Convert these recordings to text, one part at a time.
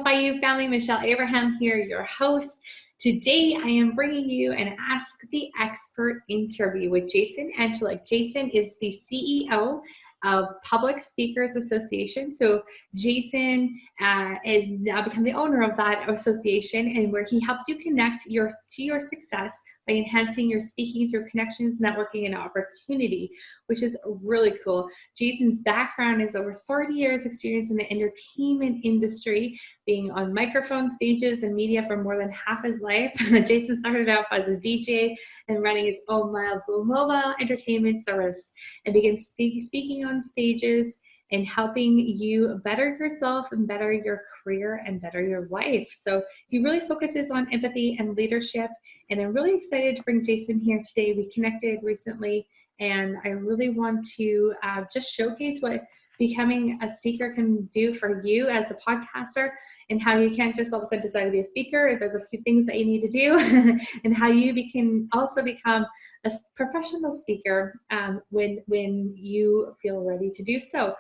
Amplify You family. Michelle Abraham here, your host. Today, I am bringing you an Ask the Expert interview with Jason Antalek. Jason is the CEO of Public Speakers Association. So Jason is now become the owner of that association, and where he helps you connect to your success by enhancing your speaking through connections, networking, and opportunity, which is really cool. Jason's background is over 30 years experience in the entertainment industry, being on microphone stages and media for more than half his life. Jason started out as a DJ and running his own mobile entertainment service, and began speaking on stages and helping you better yourself and better your career and better your life. So he really focuses on empathy and leadership. And I'm really excited to bring Jason here today. We connected recently, and I really want to just showcase what becoming a speaker can do for you as a podcaster, and how you can't just all of a sudden decide to be a speaker. There's a few things that you need to do, and how you can also become a professional speaker when you feel ready to do so.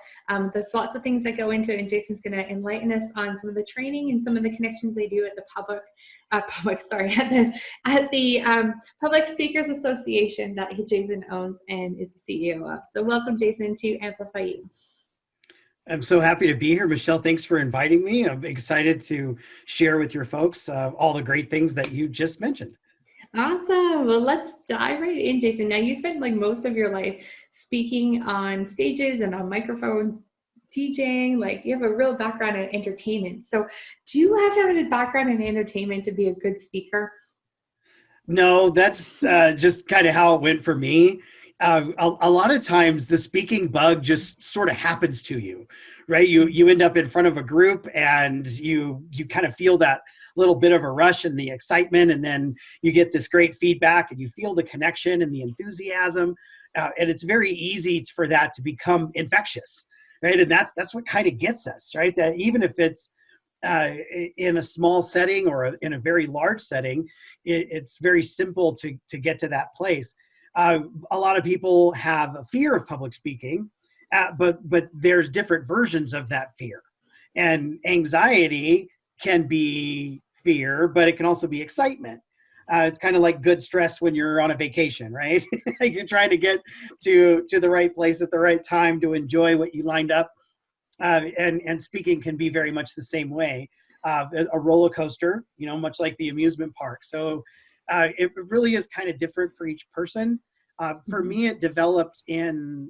There's lots of things that go into it, and Jason's going to enlighten us on some of the training and some of the connections they do at the at the Public Speakers Association that Jason owns and is the CEO of. So welcome, Jason, to Amplify You. I'm so happy to be here, Michelle. Thanks for inviting me. I'm excited to share with your folks all the great things that you just mentioned. Awesome. Well, let's dive right in, Jason. Now, you spent like most of your life speaking on stages and on microphones, teaching. Like, you have a real background in entertainment. So do you have to have a background in entertainment to be a good speaker? No, that's just kind of how it went for me. A lot of times the speaking bug just sort of happens to you, right? You end up in front of a group, and you kind of feel that little bit of a rush and the excitement, and then you get this great feedback, and you feel the connection and the enthusiasm, and it's very easy for that to become infectious, right? And that's what kind of gets us, right? That even if it's in a small setting or in a very large setting, it's very simple to get to that place. A lot of people have a fear of public speaking, but there's different versions of that fear. And anxiety can be fear, but it can also be excitement. It's kind of like good stress when you're on a vacation, right? You're trying to get to the right place at the right time to enjoy what you lined up. And speaking can be very much the same way. A roller coaster, much like the amusement park. So it really is kind of different for each person. For me, it developed in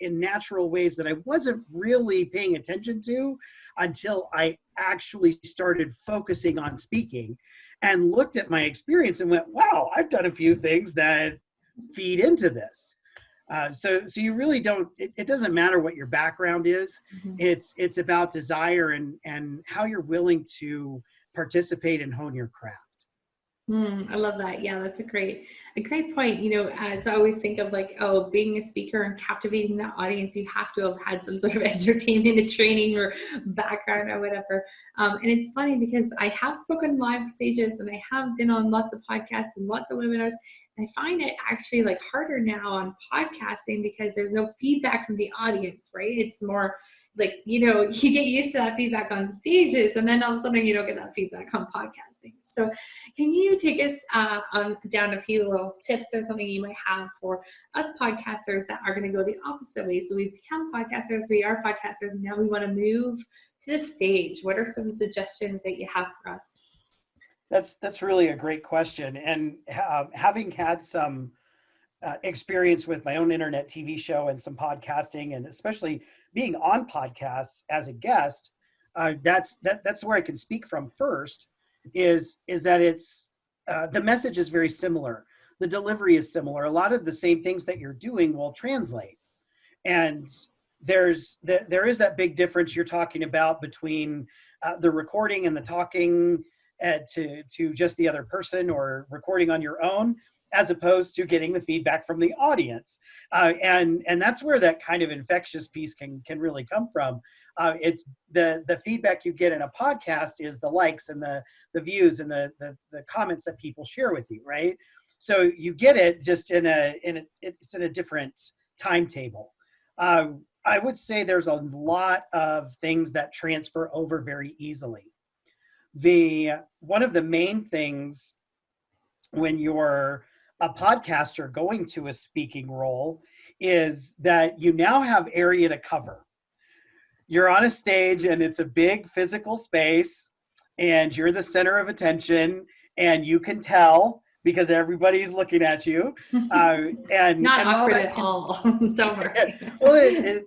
natural ways that I wasn't really paying attention to until I actually started focusing on speaking and looked at my experience and went, wow, I've done a few things that feed into this. So you really don't, it doesn't matter what your background is. Mm-hmm. It's about desire and how you're willing to participate and hone your craft. I love that. Yeah, that's a great point. As I always think of being a speaker and captivating the audience, you have to have had some sort of entertainment and training or background or whatever. And it's funny because I have spoken live stages, and I have been on lots of podcasts and lots of webinars. I find it actually harder now on podcasting because there's no feedback from the audience, right? It's more you get used to that feedback on stages, and then all of a sudden you don't get that feedback on podcasting. So can you take us down a few little tips or something you might have for us podcasters that are going to go the opposite way? So we become podcasters, we are podcasters, and now we want to move to the stage. What are some suggestions that you have for us? That's really a great question. And having had some experience with my own internet TV show and some podcasting, and especially being on podcasts as a guest, that's where I can speak from first. Is that it's the message is very similar. The delivery is similar. A lot of the same things that you're doing will translate. And there is that big difference you're talking about between the recording and the talking to just the other person, or recording on your own, as opposed to getting the feedback from the audience. And that's where that kind of infectious piece can really come from. It's the feedback you get in a podcast is the likes and the views and the comments that people share with you, right? So you get it just it's in a different timetable. I would say there's a lot of things that transfer over very easily. one of the main things when you're a podcaster going to a speaking role is that you now have area to cover. You're on a stage and it's a big physical space and you're the center of attention and you can tell because everybody's looking at you. Not And while awkward that at can, all. Don't worry. well,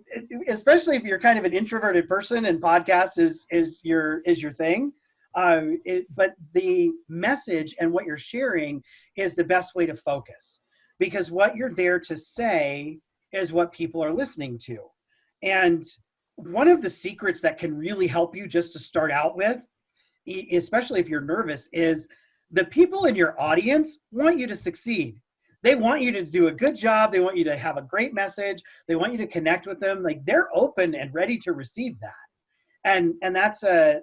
especially if you're kind of an introverted person and podcast is your thing. But the message and what you're sharing is the best way to focus because what you're there to say is what people are listening to. And one of the secrets that can really help you just to start out with, especially if you're nervous, is the people in your audience want you to succeed. They want you to do a good job. They want you to have a great message. They want you to connect with them. Like they're open and ready to receive that. And that's a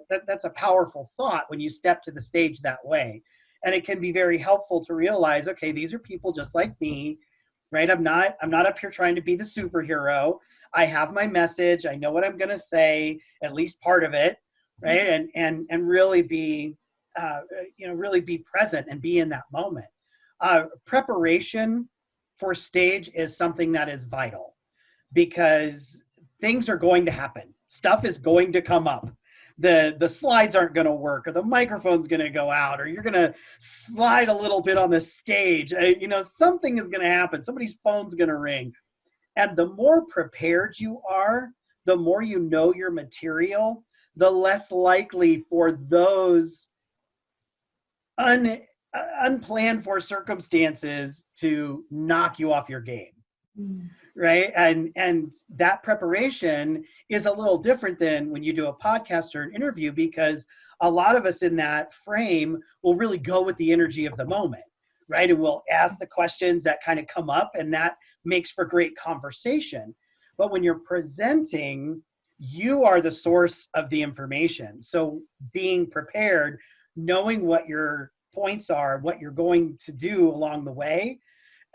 powerful thought when you step to the stage that way. And it can be very helpful to realize, okay, these are people just like me, right? I'm not up here trying to be the superhero. I have my message. I know what I'm going to say, at least part of it, right? And really be, really be present and be in that moment. Preparation for stage is something that is vital because things are going to happen. Stuff is going to come up. The slides aren't going to work, or the microphone's going to go out, or you're going to slide a little bit on the stage. Something is going to happen. Somebody's phone's going to ring. And the more prepared you are, the more you know your material, the less likely for those unplanned for circumstances to knock you off your game. Right. And that preparation is a little different than when you do a podcast or an interview, because a lot of us in that frame will really go with the energy of the moment. Right. And we'll ask the questions that kind of come up, and that makes for great conversation. But when you're presenting, you are the source of the information. So being prepared, knowing what your points are, what you're going to do along the way,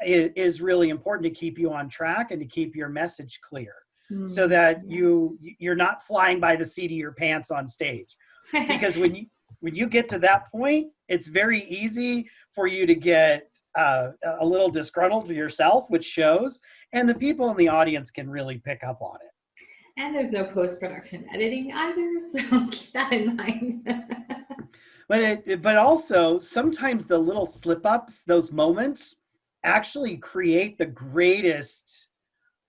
is really important to keep you on track and to keep your message clear, so that you're not flying by the seat of your pants on stage. Because when you get to that point, it's very easy for you to get a little disgruntled yourself, which shows, and the people in the audience can really pick up on it. And there's no post-production editing either, so keep that in mind. But also sometimes the little slip-ups, those moments, actually create the greatest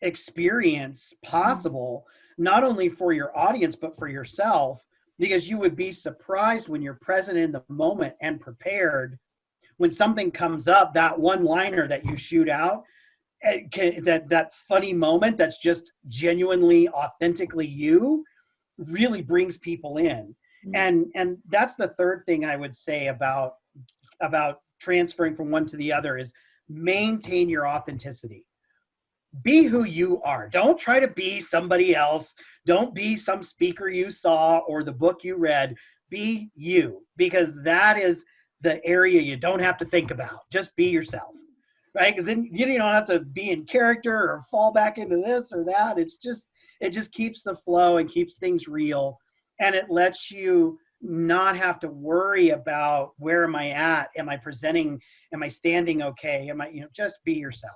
experience possible, not only for your audience, but for yourself, because you would be surprised when you're present in the moment and prepared. When something comes up, that one-liner that you shoot out, that funny moment that's just genuinely, authentically you, really brings people in. And that's the third thing I would say about transferring from one to the other is maintain your authenticity. Be who you are. Don't try to be somebody else. Don't be some speaker you saw or the book you read. Be you, because that is the area you don't have to think about. Just be yourself, right? Because then you don't have to be in character or fall back into this or that. It just keeps the flow and keeps things real, and it lets you not have to worry about where am I at? Am I presenting? Am I standing okay? Am I, just be yourself.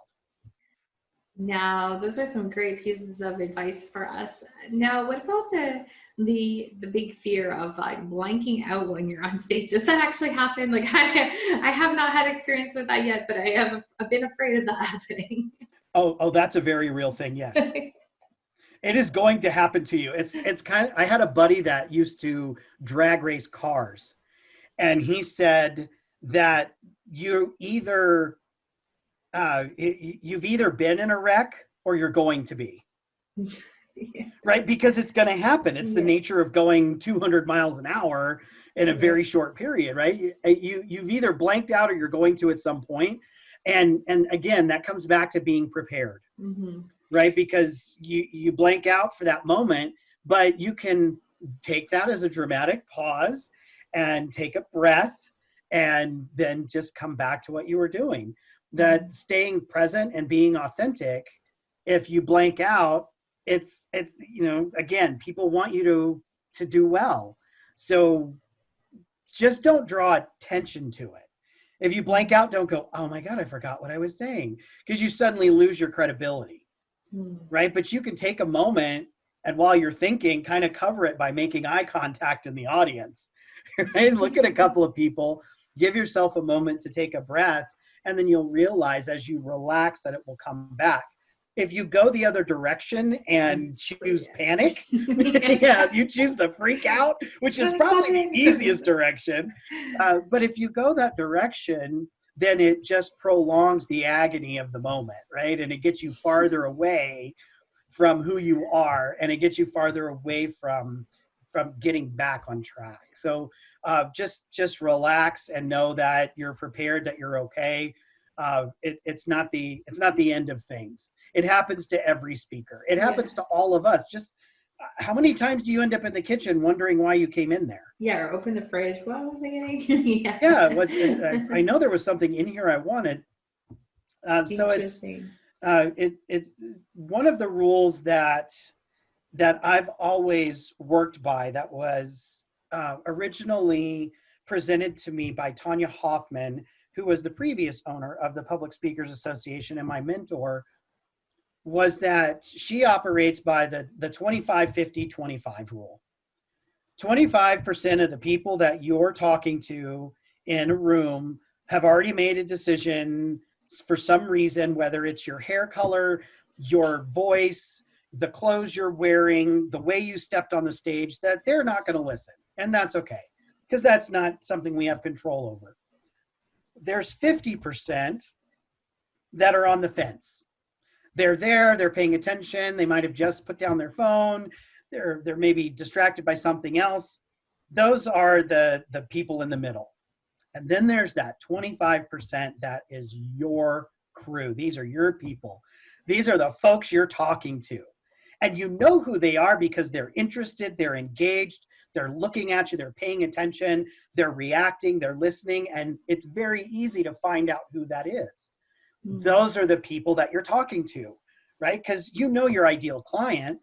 Now, those are some great pieces of advice for us. Now, what about the big fear of like blanking out when you're on stage? Does that actually happen? Like I have not had experience with that yet, but I've been afraid of that happening. Oh, that's a very real thing. Yes. It is going to happen to you. It's kind of, I had a buddy that used to drag race cars, and he said that you've either been in a wreck or you're going to be. Yeah. Right? Because it's going to happen. It's the nature of going 200 miles an hour in a very short period, right? You've either blanked out or you're going to at some point. And again, that comes back to being prepared. Right? Because you blank out for that moment, but you can take that as a dramatic pause and take a breath and then just come back to what you were doing. That staying present and being authentic, if you blank out, it's again, people want you to do well. So just don't draw attention to it. If you blank out, don't go, oh my God, I forgot what I was saying, because you suddenly lose your credibility, right? But you can take a moment and while you're thinking, kind of cover it by making eye contact in the audience, right? Look at a couple of people, give yourself a moment to take a breath, and then you'll realize as you relax that it will come back. If you go the other direction and choose panic, yeah, you choose the freak out, which is probably the easiest direction. But if you go that direction, then it just prolongs the agony of the moment, right? And it gets you farther away from who you are, and it gets you farther away from getting back on track. So just relax and know that you're prepared, that you're okay. It's not the end of things. It happens to every speaker. It happens to all of us. Just how many times do you end up in the kitchen wondering why you came in there? Yeah, or open the fridge. What was I getting? Yeah. I know there was something in here I wanted. So it's one of the rules that I've always worked by, that was originally presented to me by Tanya Hoffman, who was the previous owner of the Public Speakers Association and my mentor, was that she operates by the 25-50-25 rule. 25% of the people that you're talking to in a room have already made a decision for some reason, whether it's your hair color, your voice, the clothes you're wearing, the way you stepped on the stage, that they're not going to listen. And that's okay, because that's not something we have control over. There's 50% that are on the fence. They're there, they're paying attention, they might have just put down their phone, they're maybe distracted by something else. Those are the people in the middle. And then there's that 25% that is your crew. These are your people. These are the folks you're talking to. And you know who they are because they're interested, they're engaged, they're looking at you, they're paying attention, they're reacting, they're listening, and it's very easy to find out who that is. Those are the people that you're talking to, right? Because you know your ideal client.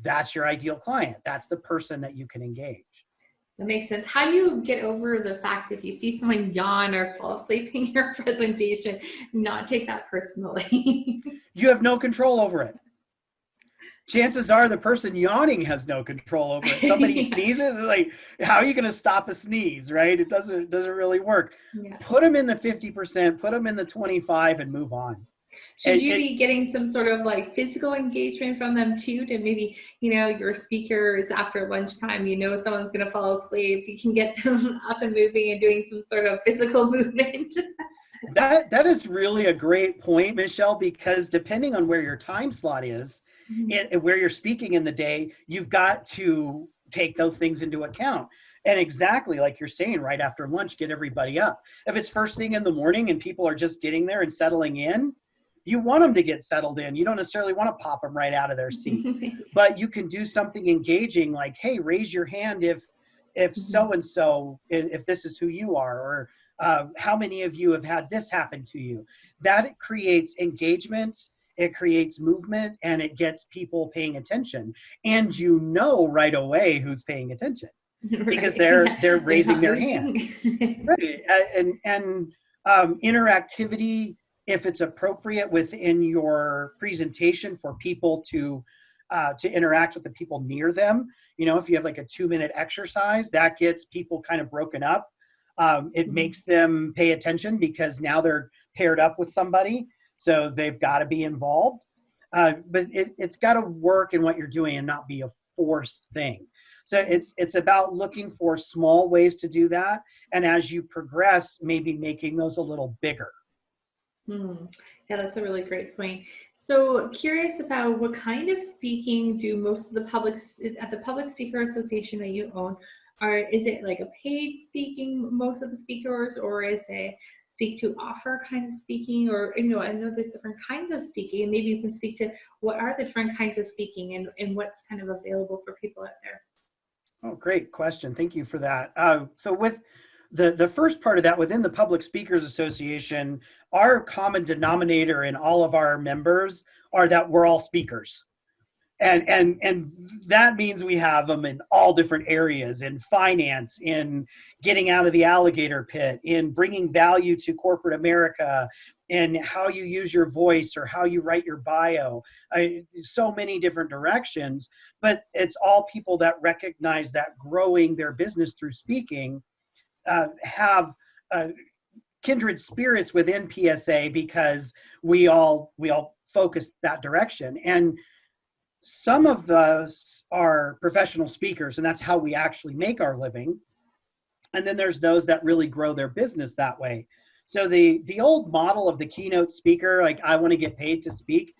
That's your ideal client. That's the person that you can engage. That makes sense. How do you get over the fact if you see someone yawn or fall asleep in your presentation, not take that personally? You have no control over it. Chances are the person yawning has no control over it. Somebody sneezes, it's like, how are you going to stop a sneeze, right? It doesn't really work. Put them in the 50%, put them in the 25, and move on. Should you be getting some sort of like physical engagement from them too, to maybe, your speakers after lunchtime, someone's going to fall asleep, you can get them up and moving and doing some sort of physical movement? That is really a great point, Michelle, because depending on where your time slot is, and where you're speaking in the day, you've got to take those things into account. And exactly like you're saying, right after lunch, get everybody up. If it's first thing in the morning and people are just getting there and settling in, you want them to get settled in. You don't necessarily want to pop them right out of their seat. But you can do something engaging like, hey, raise your hand if so-and-so, if this is who you are, or how many of you have had this happen to you. That creates engagement. It creates movement, and it gets people paying attention. And you know right away who's paying attention because they're raising their hand. Right. And interactivity, if it's appropriate within your presentation for people to interact with the people near them. If you have like a 2-minute exercise, that gets people kind of broken up. It makes them pay attention because now they're paired up with somebody. So they've got to be involved, but it's got to work in what you're doing and not be a forced thing. So it's about looking for small ways to do that. And as you progress, maybe making those a little bigger. Yeah, that's a really great point. So curious about what kind of speaking do most of the at the Public Speaker Association that you own, is it like a paid speaking, most of the speakers, or is it speak to offer kind of speaking? Or, I know there's different kinds of speaking, and maybe you can speak to what are the different kinds of speaking and what's kind of available for people out there. Oh, great question. Thank you for that. So with the first part of that, within the Public Speakers Association, our common denominator in all of our members are that we're all speakers. And that means we have them in all different areas, in finance, in getting out of the alligator pit, in bringing value to corporate America, in how you use your voice or how you write your bio. So many different directions, but it's all people that recognize that growing their business through speaking have kindred spirits within PSA, because we all focus that direction. And some of us are professional speakers, and that's how we actually make our living. And then there's those that really grow their business that way. So the old model of the keynote speaker, like, I want to get paid to speak,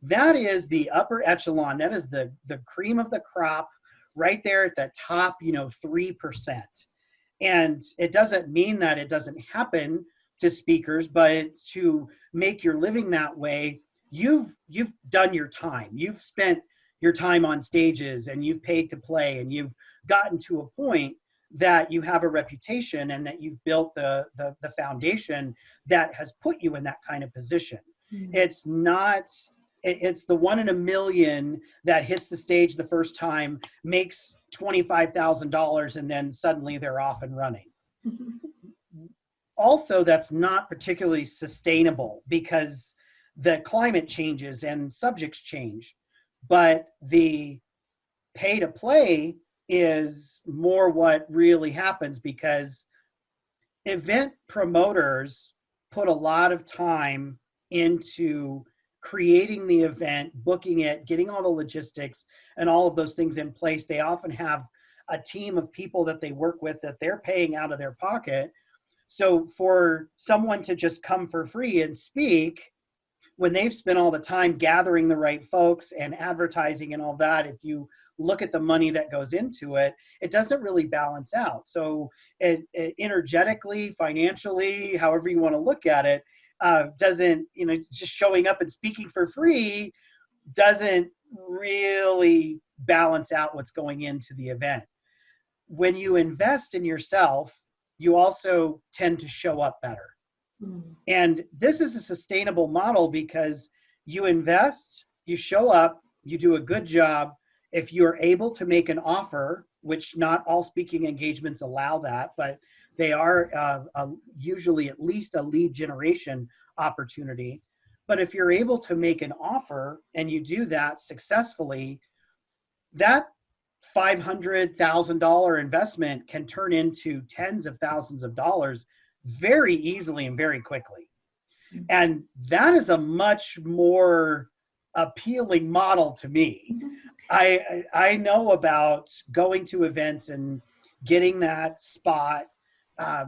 that is the upper echelon. That is the cream of the crop, right there at the top, 3%. And it doesn't mean that it doesn't happen to speakers, but to make your living that way, you've done your time. You've spent your time on stages, and you've paid to play, and you've gotten to a point that you have a reputation, and that you've built the foundation that has put you in that kind of position. Mm-hmm. It's the one in a million that hits the stage the first time, makes $25,000, and then suddenly they're off and running. Also, that's not particularly sustainable, because the climate changes and subjects change. But the pay to play is more what really happens, because event promoters put a lot of time into creating the event, booking it, getting all the logistics and all of those things in place. They often have a team of people that they work with that they're paying out of their pocket. So for someone to just come for free and speak, when they've spent all the time gathering the right folks and advertising and all that, if you look at the money that goes into it, it doesn't really balance out. So it energetically, financially, however you want to look at it, doesn't, just showing up and speaking for free doesn't really balance out what's going into the event. When you invest in yourself, you also tend to show up better. And this is a sustainable model, because you invest, you show up, you do a good job. If you're able to make an offer, which not all speaking engagements allow that, but they are usually at least a lead generation opportunity. But if you're able to make an offer and you do that successfully, that $500,000 investment can turn into tens of thousands of dollars very easily and very quickly. And that is a much more appealing model to me. I know about going to events and getting that spot,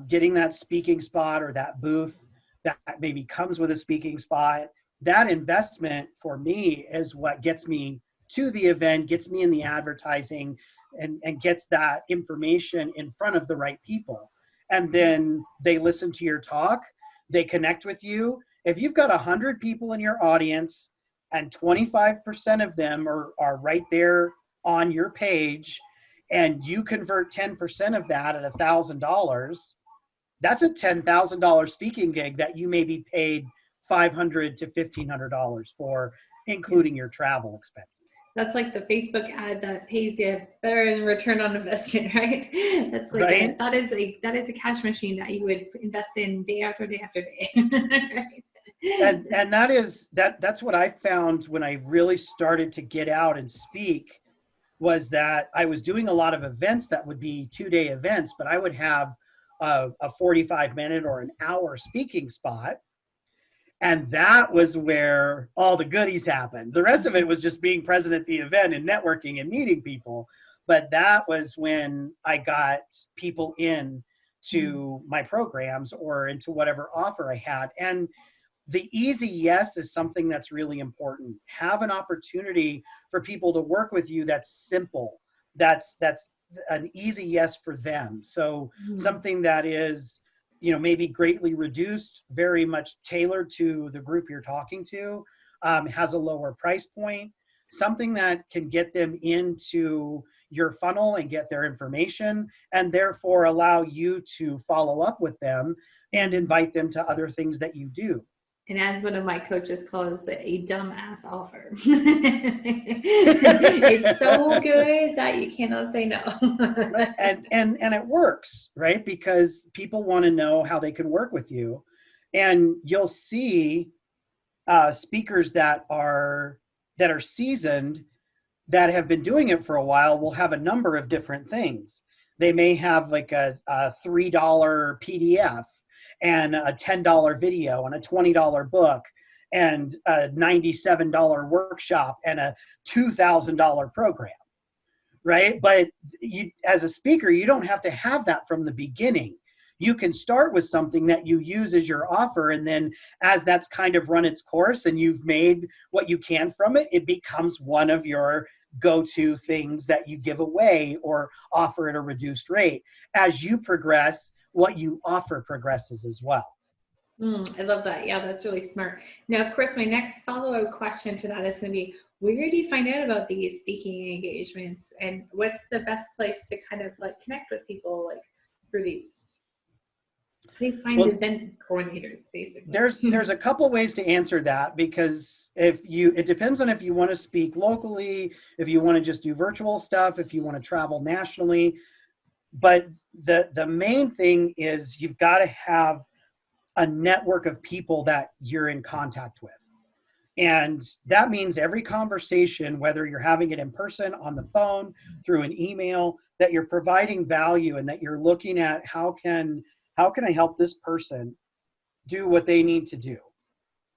getting that speaking spot or that booth that maybe comes with a speaking spot. That investment for me is what gets me to the event, gets me in the advertising, and gets that information in front of the right people. And then they listen to your talk, they connect with you. If you've got 100 people in your audience and 25% of them are right there on your page, and you convert 10% of that at $1,000, that's a $10,000 speaking gig that you may be paid $500 to $1,500 for, including your travel expenses. That's like the Facebook ad that pays you better in return on investment, right? That's like right? that is a cash machine that you would invest in day after day after day. Right? And that's what I found when I really started to get out and speak, was that I was doing a lot of events that would be 2-day events, but I would have a 45-minute or an hour speaking spot. And that was where all the goodies happened. The rest of it was just being present at the event and networking and meeting people. But that was when I got people in to my programs or into whatever offer I had. And the easy yes is something that's really important. Have an opportunity for people to work with you that's simple. That's an easy yes for them. So something that is, maybe greatly reduced, very much tailored to the group you're talking to, has a lower price point, something that can get them into your funnel and get their information, and therefore allow you to follow up with them and invite them to other things that you do. And as one of my coaches calls it, a dumbass offer. It's so good that you cannot say no. Right. And it works, right? Because people want to know how they can work with you. And you'll see speakers that are seasoned, that have been doing it for a while, will have a number of different things. They may have like a $3 PDF and a $10 video and a $20 book and a $97 workshop and a $2,000 program, right? But you, as a speaker, you don't have to have that from the beginning. You can start with something that you use as your offer, and then as that's kind of run its course and you've made what you can from it, it becomes one of your go-to things that you give away or offer at a reduced rate. As you progress, what you offer progresses as well. I love that. Yeah, that's really smart. Now, of course, my next follow-up question to that is going to be, where do you find out about these speaking engagements, and what's the best place to kind of like connect with people like through these? They find event coordinators, basically. There's a couple ways to answer that, because it depends on if you want to speak locally, if you want to just do virtual stuff, if you want to travel nationally. But the main thing is you've got to have a network of people that you're in contact with. And that means every conversation, whether you're having it in person, on the phone, through an email, that you're providing value and that you're looking at how can I help this person do what they need to do.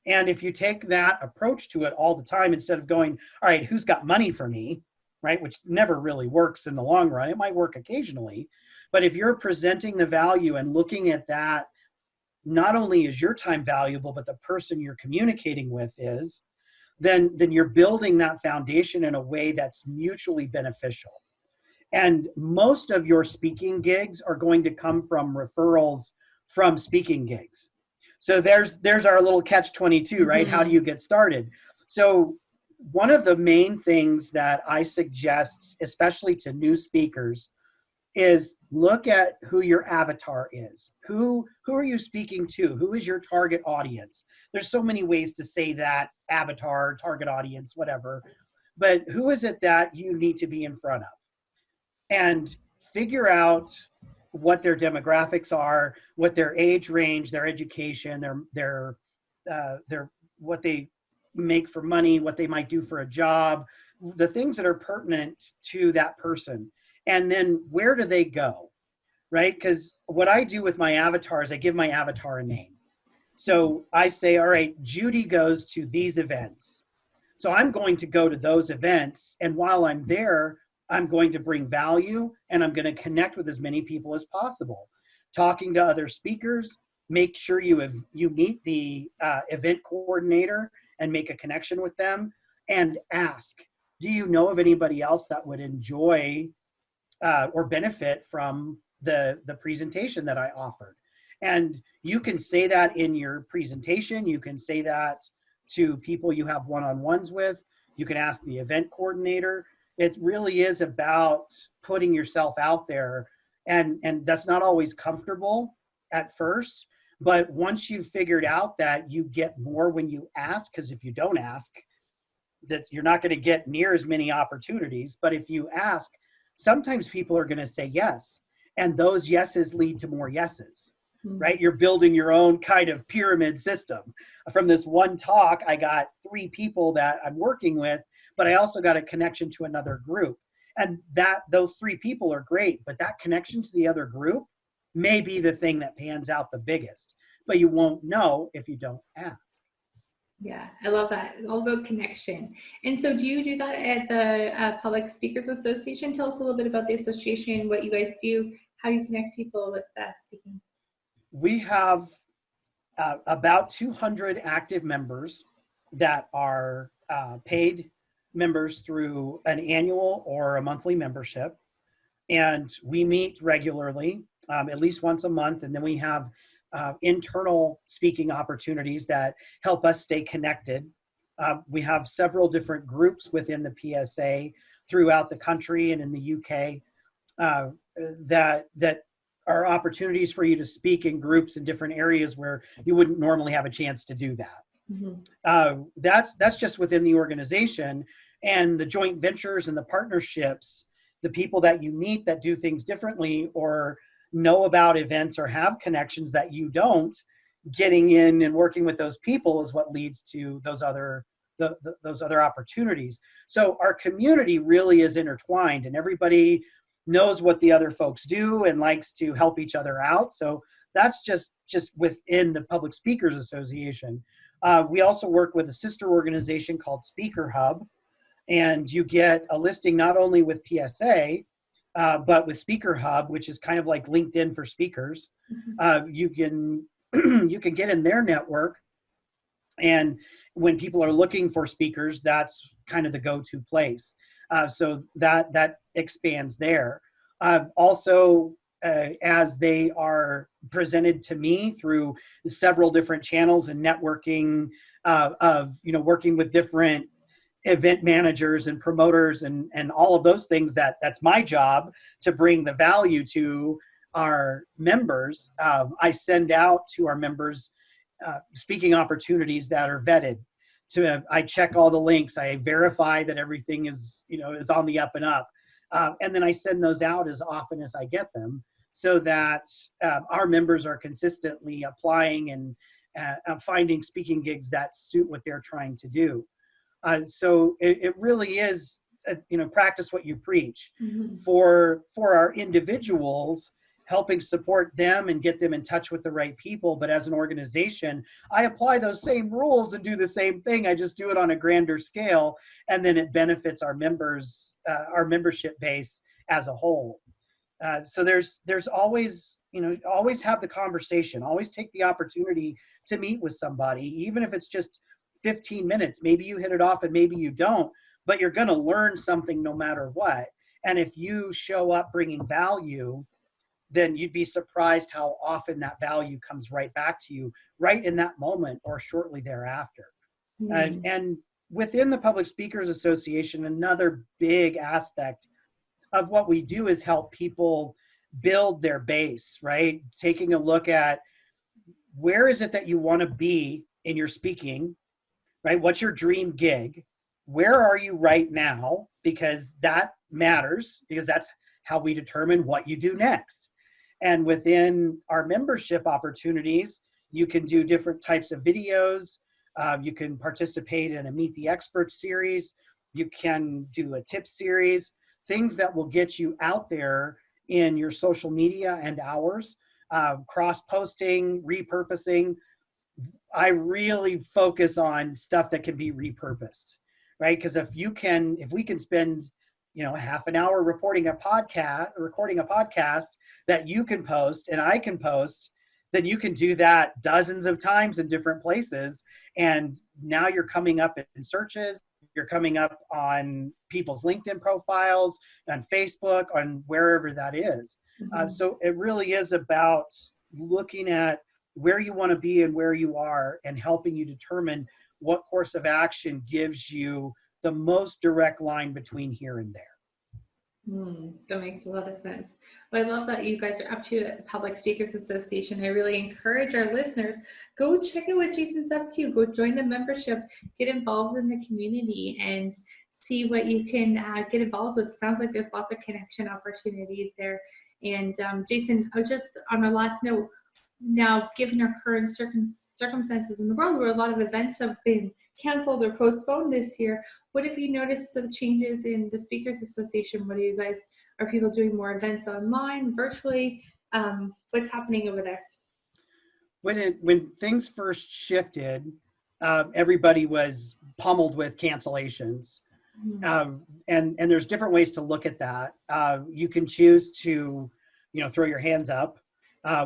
And if you take that approach to it all the time, instead of going, all right, who's got money for me, right? Which never really works in the long run. It might work occasionally, but if you're presenting the value and looking at that, not only is your time valuable, but the person you're communicating with is, then you're building that foundation in a way that's mutually beneficial. And most of your speaking gigs are going to come from referrals from speaking gigs. So there's our little catch-22, right? Mm-hmm. How do you get started? So one of the main things that I suggest, especially to new speakers, is look at who your avatar is. Who are you speaking to? Who is your target audience? There's so many ways to say that: avatar, target audience, whatever. But who is it that you need to be in front of? And figure out what their demographics are, what their age range, their education, their what they make for money, what they might do for a job, the things that are pertinent to that person. And then where do they go, right? Because what I do with my avatar is I give my avatar a name. So I say, all right, Judy goes to these events. So I'm going to go to those events. And while I'm there, I'm going to bring value, and I'm going to connect with as many people as possible. Talking to other speakers, make sure you meet the event coordinator and make a connection with them, and ask, do you know of anybody else that would enjoy or benefit from the presentation that I offered? And you can say that in your presentation. You can say that to people you have one-on-ones with. You can ask the event coordinator. It really is about putting yourself out there, and that's not always comfortable at first, but once you've figured out that you get more when you ask, because if you don't ask, that you're not going to get near as many opportunities. But if you ask, sometimes people are going to say yes, and those yeses lead to more yeses. Right? You're building your own kind of pyramid system. From this one talk, I got 3 people that I'm working with, but I also got a connection to another group. And those 3 people are great, but that connection to the other group may be the thing that pans out the biggest. But you won't know if you don't ask. Yeah, I love that. All about connection. And so do you do that at the Public Speakers Association? Tell us a little bit about the association, what you guys do, how you connect people with speaking. We have about 200 active members that are paid members through an annual or a monthly membership. And we meet regularly, at least once a month. And then we have internal speaking opportunities that help us stay connected. We have several different groups within the PSA throughout the country and in the UK that are opportunities for you to speak in groups in different areas where you wouldn't normally have a chance to do that. That's just within the organization, and the joint ventures and the partnerships, the people that you meet that do things differently or know about events or have connections that you don't, getting in and working with those people is what leads to those other those other opportunities. So our community really is intertwined, and everybody knows what the other folks do and likes to help each other out. So that's just within the Public Speakers Association. We also work with a sister organization called Speaker Hub, and you get a listing not only with PSA, but with Speaker Hub, which is kind of like LinkedIn for speakers. You can you can get in their network, and when people are looking for speakers, that's kind of the go-to place. So that expands there. Also, as they are presented to me through several different channels and networking of working with different event managers and promoters and all of those things, that's my job to bring the value to our members. I send out to our members speaking opportunities that are vetted. I check all the links. I verify that everything is on the up and up, and then I send those out as often as I get them, so that our members are consistently applying and finding speaking gigs that suit what they're trying to do. So it really is, practice what you preach. For our individuals, helping support them and get them in touch with the right people. But as an organization, I apply those same rules and do the same thing. I just do it on a grander scale, and then it benefits our members, our membership base as a whole. So there's always, always have the conversation, always take the opportunity to meet with somebody, even if it's just 15 minutes. Maybe you hit it off and maybe you don't, but you're going to learn something no matter what. And if you show up bringing value, then you'd be surprised how often that value comes right back to you right in that moment or shortly thereafter. And within the Public Speakers Association, another big aspect of what we do is help people build their base, right? Taking a look at where is it that you want to be in your speaking, right? What's your dream gig? Where are you right now? Because that matters, because that's how we determine what you do next. And within our membership opportunities, you can do different types of videos. You can participate in a Meet the Expert series. You can do a tip series, things that will get you out there in your social media and ours, cross-posting, repurposing. I really focus on stuff that can be repurposed, right? Because if we can spend half an hour recording a podcast that you can post and I can post, then you can do that dozens of times in different places. And now you're coming up in searches, you're coming up on people's LinkedIn profiles, on Facebook, on wherever that is. So it really is about looking at where you want to be and where you are and helping you determine what course of action gives you the most direct line between here and there. That makes a lot of sense. Well, I love that you guys are up to at the Public Speakers Association. I really encourage our listeners, go check out what Jason's up to. Go join the membership, get involved in the community, and see what you can get involved with. Sounds like there's lots of connection opportunities there. And Jason, just on our last note, now given our current circumstances in the world where a lot of events have been canceled or postponed this year, what have you noticed some changes in the Speakers Association? Are people doing more events online, virtually? What's happening over there? When things first shifted, everybody was pummeled with cancellations. And there's different ways to look at that. You can choose to, throw your hands up,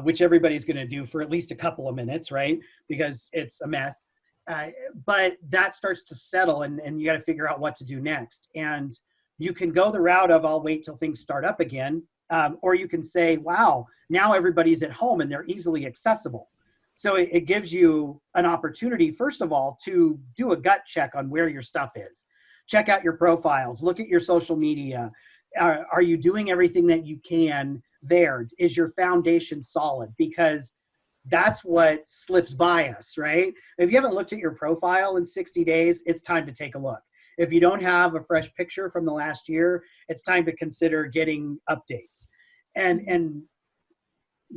which everybody's going to do for at least a couple of minutes, right? Because it's a mess. But that starts to settle, and you got to figure out what to do next. And you can go the route of, I'll wait till things start up again. Or you can say, wow, now everybody's at home and they're easily accessible. So it gives you an opportunity, first of all, to do a gut check on where your stuff is. Check out your profiles, look at your social media. Are you doing everything that you can there? Is your foundation solid? Because that's what slips by us, right? If you haven't looked at your profile in 60 days, it's time to take a look. If you don't have a fresh picture from the last year, it's time to consider getting updates. And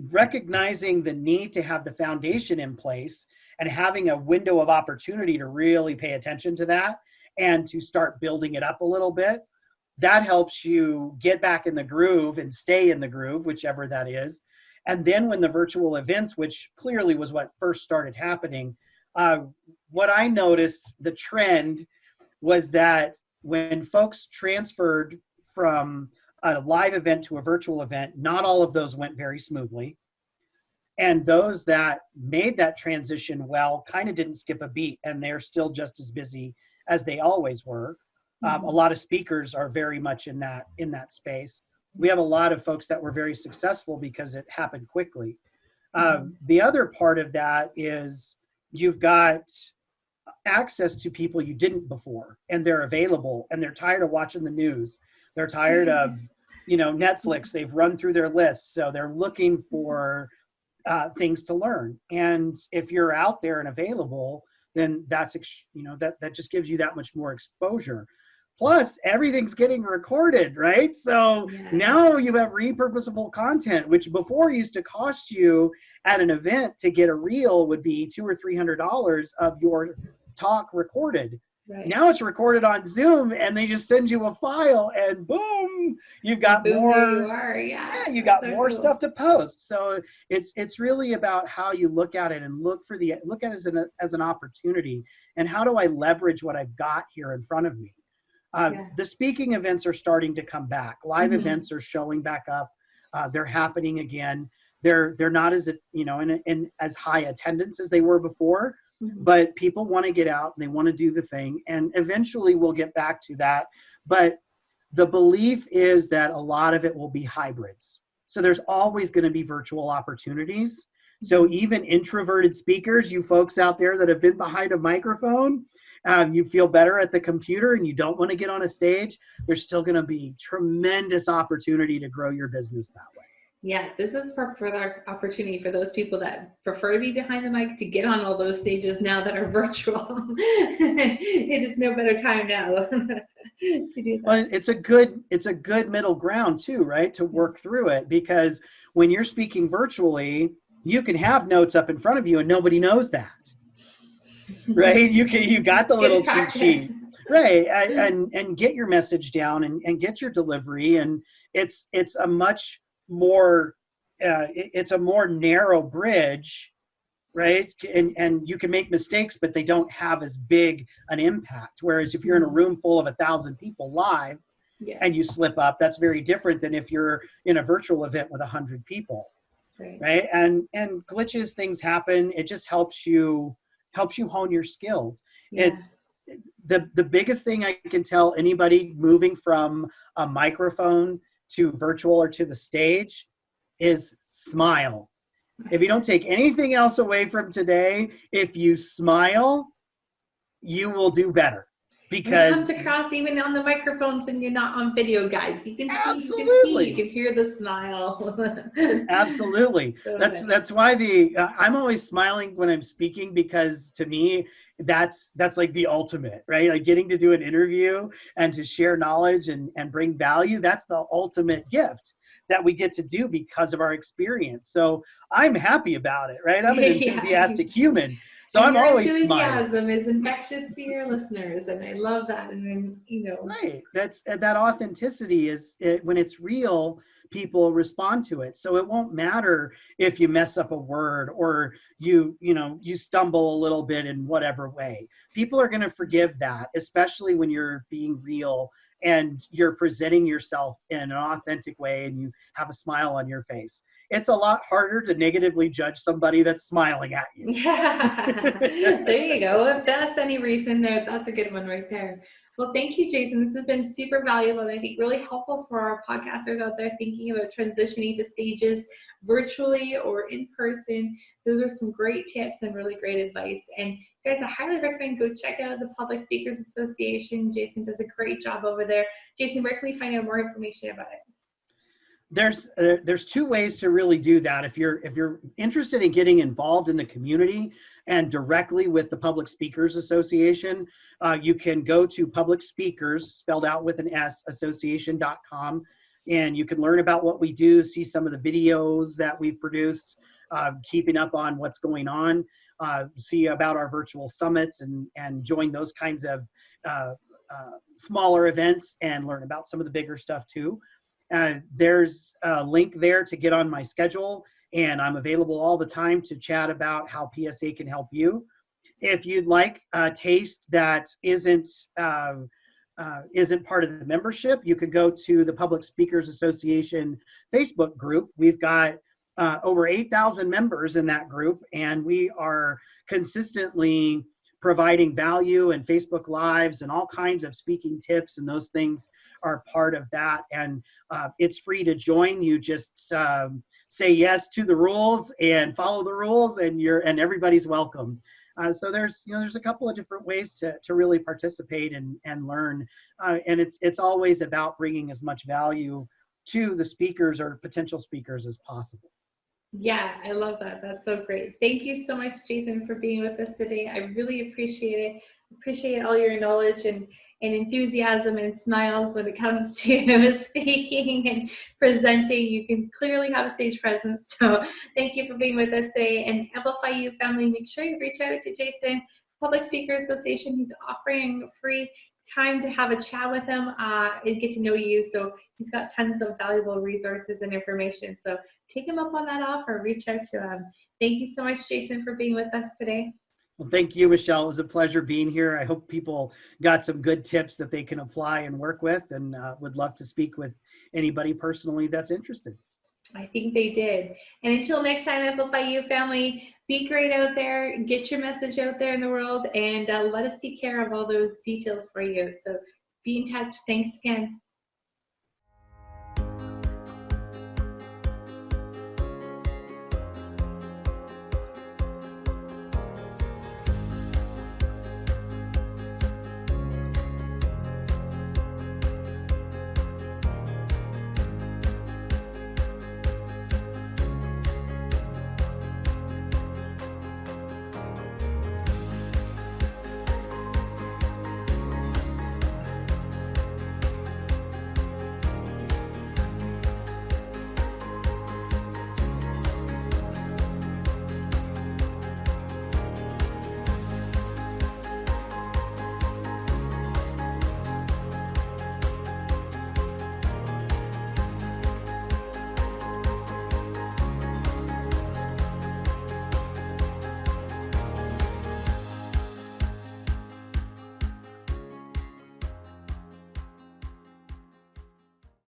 recognizing the need to have the foundation in place and having a window of opportunity to really pay attention to that and to start building it up a little bit, that helps you get back in the groove and stay in the groove, whichever that is. And then when the virtual events, which clearly was what first started happening, what I noticed, the trend was that when folks transferred from a live event to a virtual event, not all of those went very smoothly. And those that made that transition well kind of didn't skip a beat, and they're still just as busy as they always were. A lot of speakers are very much in that space. We have a lot of folks that were very successful because it happened quickly. The other part of that is you've got access to people you didn't before, and they're available, and they're tired of watching the news. They're tired of, Netflix. They've run through their list, so they're looking for things to learn. And if you're out there and available, then that just gives you that much more exposure. Plus, everything's getting recorded, right? So now you have repurposable content, which before used to cost you at an event to get a reel would be $200 or $300 of your talk recorded. Right. Now it's recorded on Zoom, and they just send you a file, and boom, you've got more. You got so more stuff to post. So it's really about how you look at it and look at it as an opportunity, and how do I leverage what I've got here in front of me. The speaking events are starting to come back. Live events are showing back up. They're happening again. They're not as in as high attendance as they were before. But people want to get out and they want to do the thing, and eventually we'll get back to that. But the belief is that a lot of it will be hybrids. So there's always going to be virtual opportunities. So even introverted speakers, you folks out there that have been behind a microphone, you feel better at the computer and you don't want to get on a stage, there's still going to be tremendous opportunity to grow your business that way. Yeah, this is for further opportunity for those people that prefer to be behind the mic to get on all those stages now that are virtual. It is no better time now to do that. Well, it's a good middle ground too, right? To work through it, because when you're speaking virtually, you can have notes up in front of you and nobody knows that, right? You got the little cheat sheet, right? And get your message down and get your delivery, and it's a much more it's a more narrow bridge, right? And you can make mistakes, but they don't have as big an impact. Whereas if you're in a room full of 1,000 people live and you slip up, that's very different than if you're in a virtual event with 100 people, right? And glitches, things happen. It just helps you hone your skills. It's the biggest thing I can tell anybody moving from a microphone to virtual or to the stage is smile. If you don't take anything else away from today, if you smile, you will do better. Because it comes across even on the microphones when you're not on video, guys. You can absolutely. You can hear the smile. Absolutely. That's why I'm always smiling when I'm speaking, because to me that's like the ultimate, right? Like getting to do an interview and to share knowledge and bring value. That's the ultimate gift that we get to do because of our experience. So I'm happy about it, right? I'm an enthusiastic human. So I'm always smiling. Enthusiasm is infectious to your listeners, and I love that. And then, right. That authenticity is when it's real, people respond to it. So it won't matter if you mess up a word or you stumble a little bit in whatever way. People are going to forgive that, especially when you're being real and you're presenting yourself in an authentic way and you have a smile on your face. It's a lot harder to negatively judge somebody that's smiling at you. There you go. If that's any reason there, that's a good one right there. Well, thank you, Jason. This has been super valuable and I think really helpful for our podcasters out there thinking about transitioning to stages virtually or in person. Those are some great tips and really great advice. And guys, I highly recommend go check out the Public Speakers Association. Jason does a great job over there. Jason, where can we find out more information about it? There's two ways to really do that. If you're interested in getting involved in the community and directly with the Public Speakers Association, you can go to Public Speakers, spelled out with an S, association.com, and you can learn about what we do, see some of the videos that we've produced, keeping up on what's going on, see about our virtual summits, and join those kinds of smaller events and learn about some of the bigger stuff too. There's a link there to get on my schedule, and I'm available all the time to chat about how PSA can help you. If you'd like a taste that isn't part of the membership, you could go to the Public Speakers Association Facebook group. We've got over 8,000 members in that group, and we are consistently providing value and Facebook Lives and all kinds of speaking tips, and those things are part of that. And it's free to join. You just say yes to the rules and follow the rules, and everybody's welcome. So there's a couple of different ways to really participate and learn, and it's always about bringing as much value to the speakers or potential speakers as possible. Yeah, I love that. That's so great. Thank you so much, Jason, for being with us today. I really appreciate it. Appreciate all your knowledge and enthusiasm and smiles when it comes to speaking and presenting. You can clearly have a stage presence. So thank you for being with us today. And Amplify You family, make sure you reach out to Jason, Public Speaker Association. He's offering free time to have a chat with him and get to know you. So he's got tons of valuable resources and information. So take him up on that offer, reach out to him. Thank you so much, Jason, for being with us today. Well, thank you, Michelle. It was a pleasure being here. I hope people got some good tips that they can apply and work with, and would love to speak with anybody personally that's interested. I think they did. And until next time, Amplify You family, be great out there, get your message out there in the world, and let us take care of all those details for you. So be in touch. Thanks again.